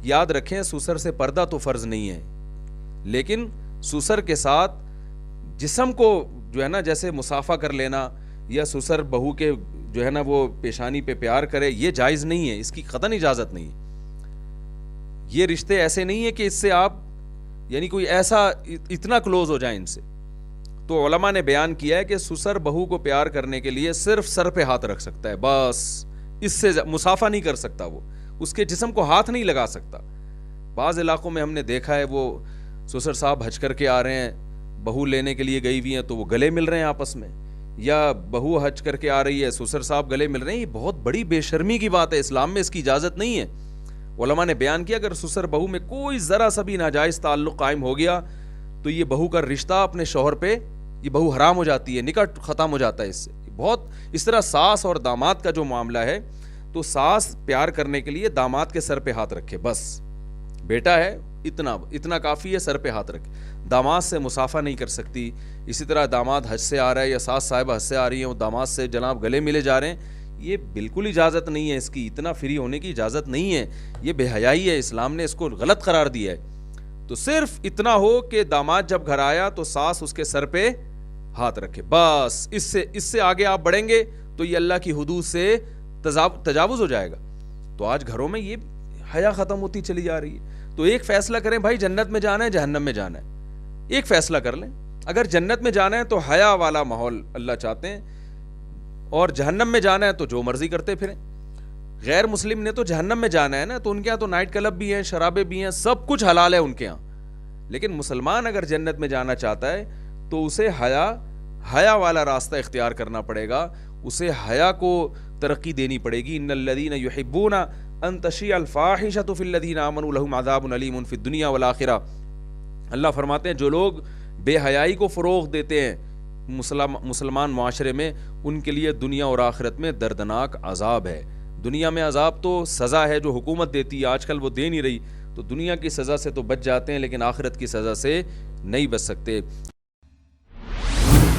یاد رکھیں سسر سے پردہ تو فرض نہیں ہے، لیکن سسر کے ساتھ جسم کو جو ہے نا جیسے مصافحہ کر لینا یا سسر بہو کے جو ہے نا وہ پیشانی پہ پیار کرے، یہ جائز نہیں ہے، اس کی قطعاً اجازت نہیں ہے. یہ رشتے ایسے نہیں ہے کہ اس سے آپ یعنی کوئی ایسا اتنا کلوز ہو جائیں ان سے. تو علماء نے بیان کیا ہے کہ سسر بہو کو پیار کرنے کے لیے صرف سر پہ ہاتھ رکھ سکتا ہے، بس اس سے مصافحہ نہیں کر سکتا، وہ اس کے جسم کو ہاتھ نہیں لگا سکتا. بعض علاقوں میں ہم نے دیکھا ہے وہ سسر صاحب حج کر کے آ رہے ہیں، بہو لینے کے لیے گئی ہوئی ہیں تو وہ گلے مل رہے ہیں آپس میں، یا بہو حج کر کے آ رہی ہے سسر صاحب گلے مل رہے ہیں. یہ بہت بڑی بے شرمی کی بات ہے، اسلام میں اس کی اجازت نہیں ہے. علماء نے بیان کیا اگر سسر بہو میں کوئی ذرا سا بھی ناجائز تعلق قائم ہو گیا تو یہ بہو کا رشتہ اپنے شوہر پہ، یہ بہو حرام ہو جاتی ہے، نکاح ختم ہو جاتا ہے اس سے. بہت اس طرح ساس اور داماد کا جو معاملہ ہے تو ساس پیار کرنے کے لیے داماد کے سر پہ ہاتھ رکھے، بس بیٹا ہے اتنا کافی ہے، سر پہ ہاتھ رکھے. داماد سے مصافحہ نہیں کر سکتی. اسی طرح داماد حج سے آ رہا ہے یا ساس صاحبہ حج سے آ رہی ہیں، وہ داماد سے جناب گلے ملے جا رہے ہیں، یہ بالکل اجازت نہیں ہے، اس کی اتنا فری ہونے کی اجازت نہیں ہے، یہ بے حیائی ہے، اسلام نے اس کو غلط قرار دیا ہے. تو صرف اتنا ہو کہ داماد جب گھر آیا تو ساس اس کے سر پہ ہاتھ رکھے، بس اس سے آگے آپ بڑھیں گے تو یہ اللہ کی حدود سے تجاوز ہو جائے گا. تو آج گھروں میں یہ حیا ختم ہوتی چلی جا رہی ہے. تو ایک فیصلہ کریں بھائی، جنت میں جانا ہے جہنم میں جانا ہے، ایک فیصلہ کر لیں. اگر جنت میں جانا ہے تو حیا والا ماحول اللہ چاہتے ہیں، اور جہنم میں جانا ہے تو جو مرضی کرتے پھریں. غیر مسلم نے تو جہنم میں جانا ہے نا، تو ان کے ہاں تو نائٹ کلب بھی ہیں، شرابیں بھی ہیں، سب کچھ حلال ہے ان کے ہاں. لیکن مسلمان اگر جنت میں جانا چاہتا ہے تو اسے حیا والا راستہ اختیار کرنا پڑے گا، اسے حیا کو ترقی دینی پڑے گی. ان الذین یحبون ان تشیع الفاحشۃ فی الذین آمنوا لہم عذاب علیم فی الدنیا والآخرہ. اللہ فرماتے ہیں جو لوگ بے حیائی کو فروغ دیتے ہیں مسلمان معاشرے میں، ان کے لیے دنیا اور آخرت میں دردناک عذاب ہے. دنیا میں عذاب تو سزا ہے جو حکومت دیتی ہے، آج کل وہ دے نہیں رہی، تو دنیا کی سزا سے تو بچ جاتے ہیں لیکن آخرت کی سزا سے نہیں بچ سکتے.